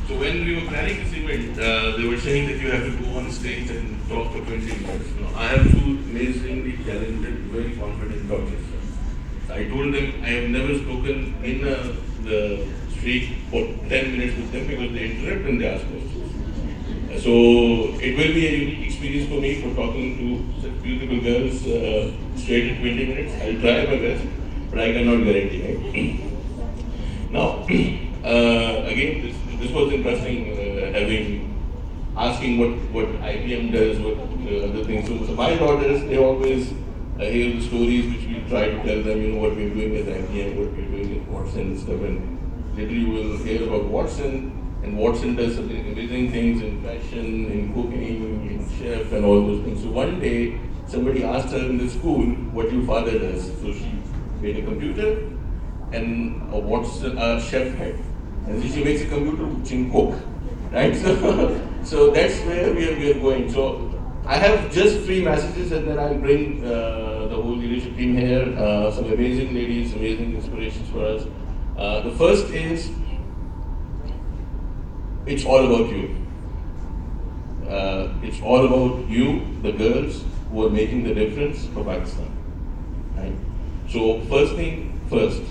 So when we were planning this event, they were saying that you have to go on stage and talk for 20 minutes. Now, I have two amazingly talented, very confident daughters. So I told them I have never spoken in the street for 10 minutes with them because they interrupt and they ask questions. So it will be a unique experience for me for talking to such beautiful girls straight in 20 minutes. I'll try my best, but I cannot guarantee. Right? Now, again, this was interesting having asking what IBM does, what other things. So my daughters, they always hear the stories which we try to tell them, what we're doing at IBM, what we're doing at Watson and stuff. And later you will hear about Watson, and Watson does some amazing things in fashion, in cooking, in chef, and all those things. So one day, somebody asked her in the school what your father does. So she made a computer and what's a chef head. And so she makes a computer which can cook. Right? So that's where we are going. So I have just three messages and then I'll bring the whole leadership team here. Some amazing ladies, amazing inspirations for us. The first is, it's all about you. It's all about you, the girls who are making the difference for Pakistan. Right? So first thing first,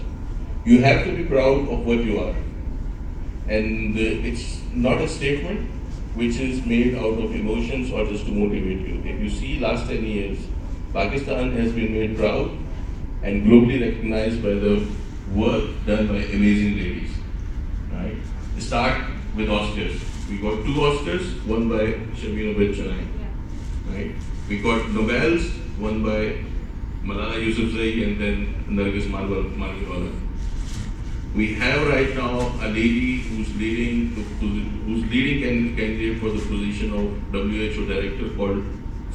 you have to be proud of what you are. And it's not a statement which is made out of emotions or just to motivate you. If you see last 10 years, Pakistan has been made proud and globally recognized by the work done by amazing ladies. Right? Start with Oscars. We got 2 Oscars, one by Shabina Bachchan. Right? We got Nobels, one by Malala Yousafzai and then Nargis Malviwala. We have right now a lady who's leading candidate for the position of WHO director called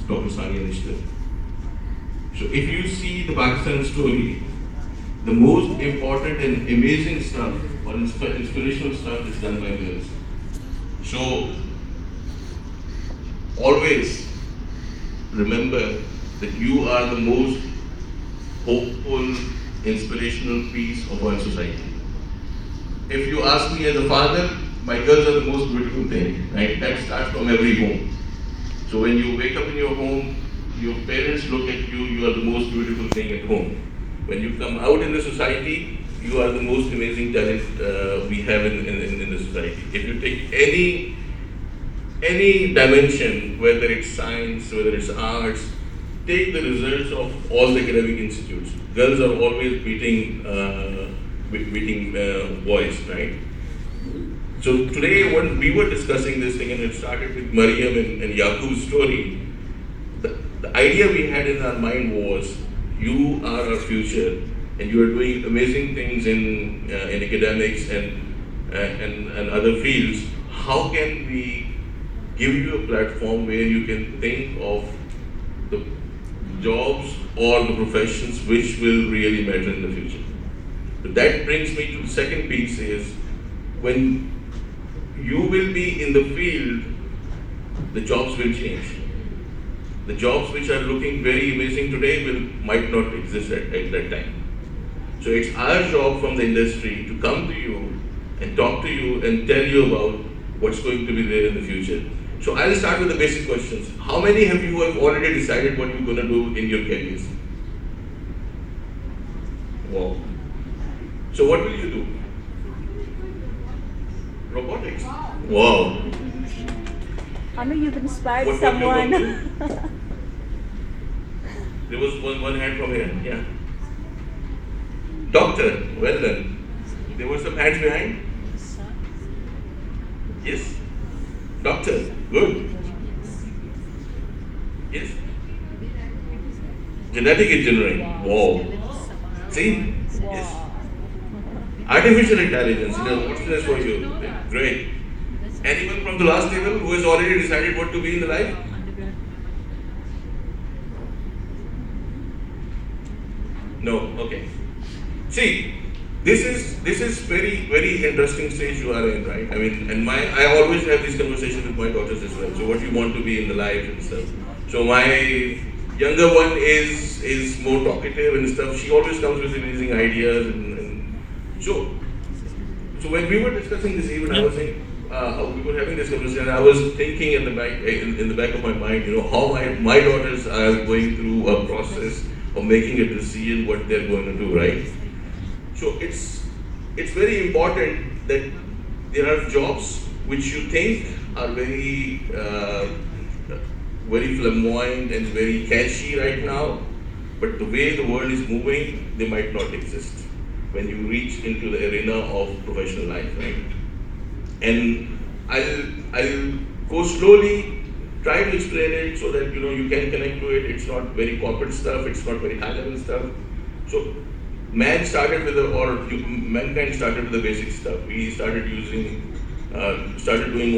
Dr. Sania Nishtar. So if you see the Pakistan story, the most important and amazing stuff or inspirational stuff is done by girls. So always remember that you are the most hopeful, inspirational piece of our society. If you ask me as a father, my girls are the most beautiful thing, right? That starts from every home. So when you wake up in your home, your parents look at you, you are the most beautiful thing at home. When you come out in the society, you are the most amazing talent we have in the society. If you take any dimension, whether it's science, whether it's arts, take the results of all the academic institutes. Girls are always beating boys, right? So today when we were discussing this thing and it started with Mariam and Yaqub's story, the idea we had in our mind was, you are our future and you are doing amazing things in academics and other fields. How can we give you a platform where you can think of the jobs or the professions which will really matter in the future? But that brings me to the second piece is, when you will be in the field, the jobs will change. The jobs which are looking very amazing today might not exist at that time. So it's our job from the industry to come to you and talk to you and tell you about what's going to be there in the future. So I'll start with the basic questions. How many of you have already decided what you're going to do in your careers? Wow. So what will you do? Robotics. Wow. I know you've inspired What someone. There was one hand from here. Yeah. Doctor. Well done. There were some hands behind. Yes. Doctor. Good. Yes. Genetic engineering. Wow. See? Yes. Artificial intelligence. What's this for you? Great. Anyone from the last table who has already decided what to be in the life? No. Okay. See, this is very interesting stage you are in, right? I mean, and I always have these conversations with my daughters as well. So what you want to be in the life and stuff. So my younger one is more talkative and stuff. She always comes with amazing ideas and so when we were discussing this, even I was saying, we were having this conversation. I was thinking in the back of my mind, how my daughters are going through a process of making a decision what they're going to do, right? So it's very important that there are jobs which you think are very flamboyant and very catchy right now, but the way the world is moving, they might not exist when you reach into the arena of professional life, right? And I'll go slowly, try to explain it so that you can connect to it. It's not very corporate stuff. It's not very high level stuff. So mankind started with the basic stuff. We started doing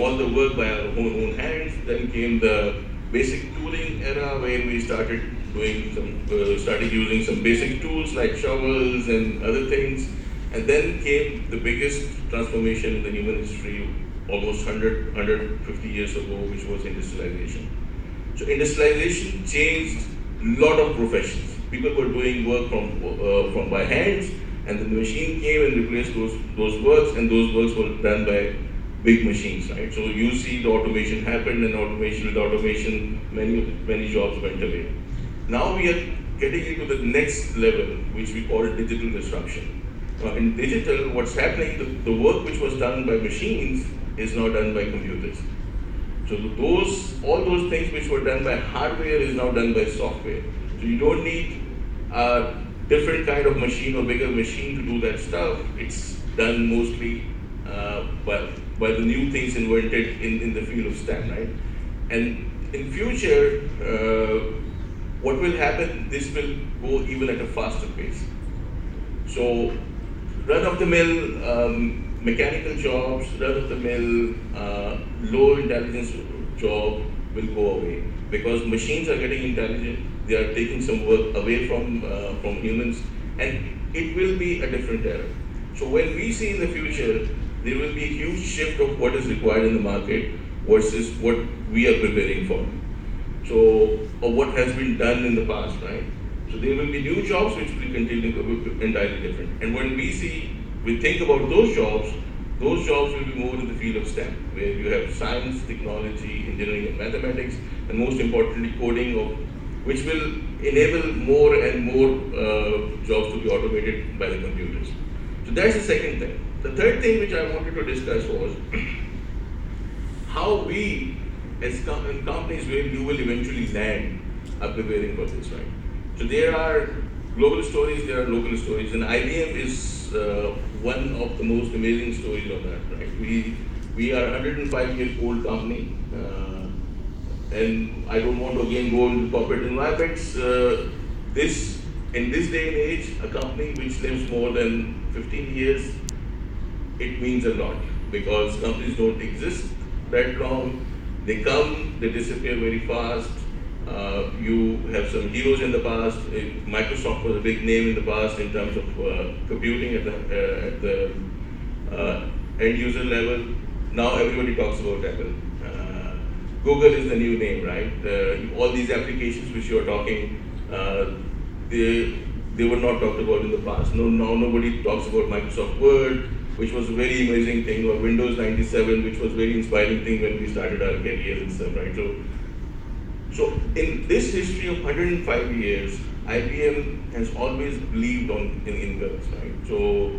all the work by our own hands. Then came the basic tooling era where we started using some basic tools like shovels and other things. And then came the biggest transformation in the human history almost 150 years ago, which was industrialization. So industrialization changed a lot of professions. People were doing work from by hands, and then the machine came and replaced those works, and those works were done by big machines, right? So you see the automation happened, and with automation, many jobs went away. Now we are getting into the next level, which we call digital disruption. In digital, what's happening, the work which was done by machines is now done by computers. So all those things which were done by hardware is now done by software. So you don't need a different kind of machine or bigger machine to do that stuff. It's done mostly by the new things invented in the field of STEM, right? And in future, what will happen, this will go even at a faster pace. So run-of-the-mill mechanical jobs, run-of-the-mill low intelligence job will go away because machines are getting intelligent. They are taking some work away from humans, and it will be a different era. So when we see in the future, there will be a huge shift of what is required in the market versus what we are preparing for. So, or what has been done in the past, right? So there will be new jobs which will continue to be entirely different. And when we think about those jobs will be more in the field of STEM, where you have science, technology, engineering, and mathematics, and most importantly, coding, which will enable more and more jobs to be automated by the computers. So that's the second thing. The third thing which I wanted to discuss was how we, as companies where you will eventually land, are preparing for this, right? So there are global stories, there are local stories, and IBM is one of the most amazing stories on that, right? We are a 105-year-old company, and I don't want to again go into corporate environments. In this day and age, a company which lives more than 15 years, it means a lot because companies don't exist that long. They come, they disappear very fast. You have some heroes in the past. Microsoft was a big name in the past in terms of computing at the end user level. Now everybody talks about Apple. Google is the new name, right? All these applications which you are talking, they were not talked about in the past. No, now nobody talks about Microsoft Word, which was a very amazing thing, or Windows 97, which was a very inspiring thing when we started our careers and stuff, right? So in this history of 105 years, IBM has always believed in girls, right? So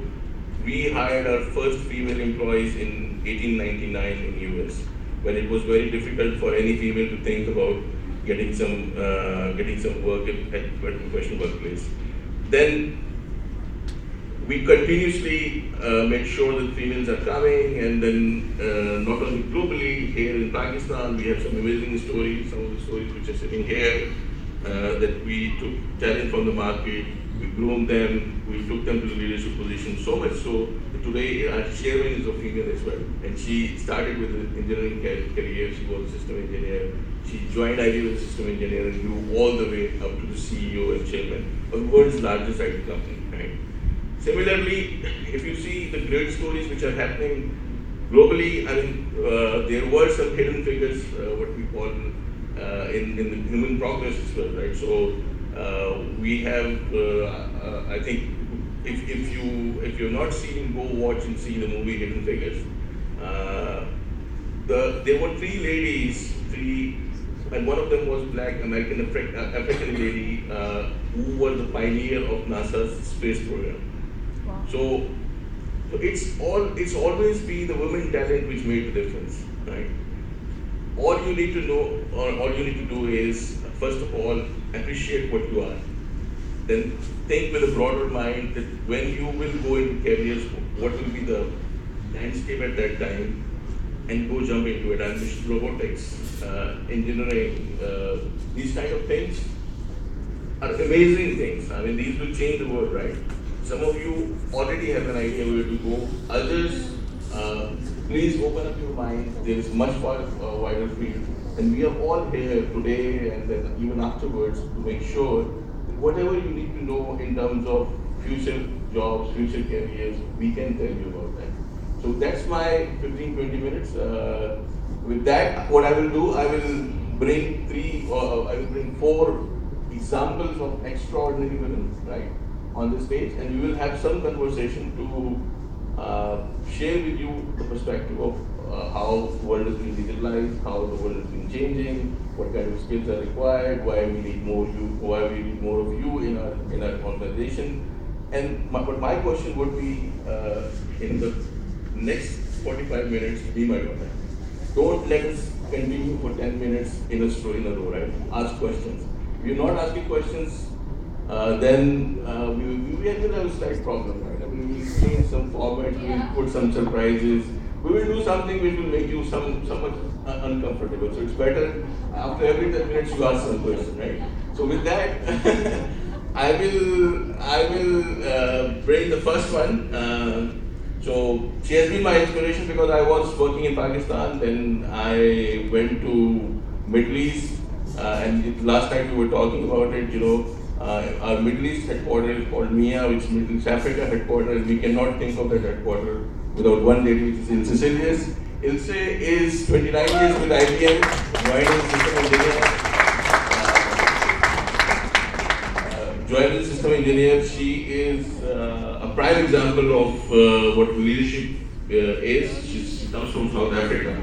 we hired our first female employees in 1899 in US, when it was very difficult for any female to think about getting some work at a professional workplace. Then we continuously make sure that females are coming, and then not only globally, here in Pakistan, we have some amazing stories, some of the stories which are sitting here, that we took talent from the market, we groomed them, we took them to the leadership position, so much so that today our chairman is a female as well. And she started with an engineering career, she was a system engineer, she joined IBM as a system engineer and grew all the way up to the CEO and chairman of the world's largest IT company, right? Similarly, if you see the great stories which are happening globally, I mean, there were some hidden figures, what we call in the human progress as well, right? So we have, I think, if you're not seen, go watch and see the movie Hidden Figures. There were three ladies, and one of them was black American African lady who was the pioneer of NASA's space program. Wow. So it's always been the women talent which made the difference, right? All you need to know, or all you need to do is first of all appreciate what you are. Then think with a broader mind that when you will go into careers, what will be the landscape at that time, and go jump into it. And robotics, engineering, these kind of things are amazing things. I mean, these will change the world, right? Some of you already have an idea where to go. Others, please open up your mind. There is much wider field. And we are all here today and then even afterwards to make sure that whatever you need to know in terms of future jobs, future careers, we can tell you about that. So that's my 15-20 minutes. With that, what I will do, I will bring four examples of extraordinary women, right, on the stage, and we will have some conversation to share with you the perspective of how the world is being digitalized, how the world is being changing, what kind of skills are required, why we need more of you in our organization. And but my question would be in the next 45 minutes, be my daughter. Don't let us continue for 10 minutes in a row, right? Ask questions. If you're not asking questions, then we will have a slight problem, right? I mean, we will change some format, we will put some surprises, we will do something which will make you somewhat uncomfortable. So it's better after every 10 minutes you ask some question, right? So with that, I will bring the first one. So she has been my inspiration because I was working in Pakistan, then I went to Middle East, and last time we were talking about it, our Middle East headquarters is called MIA, which is Middle East Africa headquarters. We cannot think of that headquarters without one lady, which is Ilse Silius. Ilse is 29 years with IBM, joined as system engineer. She is a prime example of what leadership is. She comes from South Africa.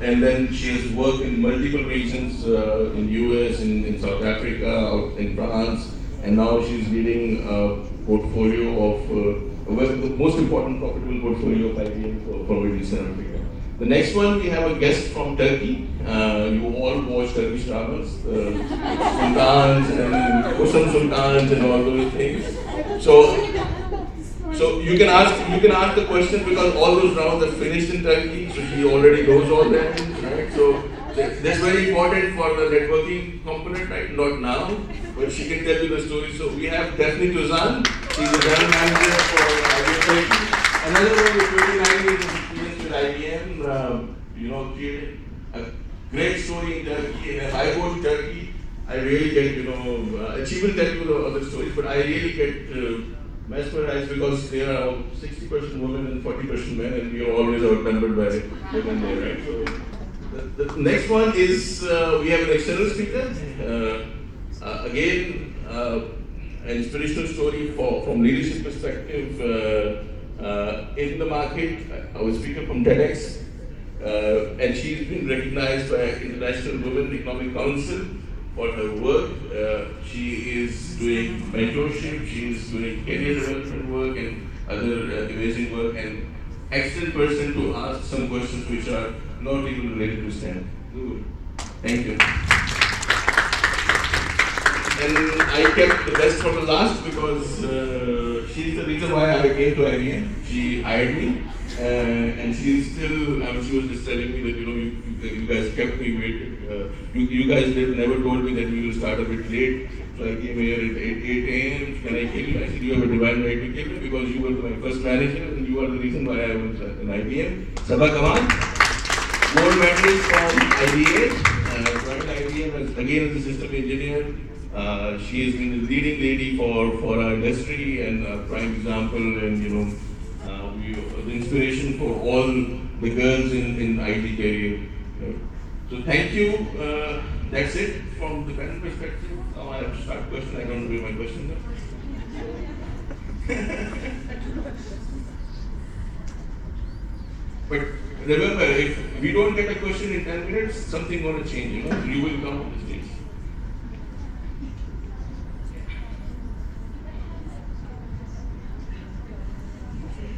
And then she has worked in multiple regions in US, in South Africa, out in France, and now she's leading a portfolio of, the most important profitable portfolio of IBM for Middle East and Africa. The next one, we have a guest from Turkey. You all watch Turkish dramas, sultans and Osman sultans and all those things. So you can ask the question because all those rounds are finished in Turkey, so she already knows all that, right? So that's very important for the networking component, right? Not now, but she can tell you the story. So we have Daphne Tuzan. She's the general manager for IBM Turkey. Another one is 29 years of experience with IBM. Created a great story in Turkey. And if I go to Turkey, I really get, and she will tell you the other stories, but I really get mesmerized because there are 60% women and 40% men, and we are always outnumbered by women there, right? So the next one is we have an external speaker. Again, an inspirational story from leadership perspective in the market. Our speaker from TEDx, and she's been recognized by International Women Economic Council for her work. She is doing mentorship, she is doing career development work and other amazing work, and excellent person to ask some questions which are not even related to STEM. Good. Thank you. And I kept the best for the last because she's the reason why I came to IBM. She hired me, and she's still. She was just telling me that you guys kept me waiting. You guys never told me that we will start a bit late. So I came here at 8 a.m. Can I kill you? I said you have a divine right to kill me because you were my first manager and you are the reason why I was in IBM. Sabha Kamal, gold medalist from IBM. Joined IBM again as a system engineer. She has been the leading lady for our industry and a prime example, and the inspiration for all the girls in IT career. So thank you. That's it from the panel perspective. Now I have to start question. I don't know my question now. But remember, if we don't get a question in 10 minutes, something gonna change, you will come on the stage.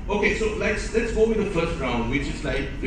Okay, so let's go with the first round, which is like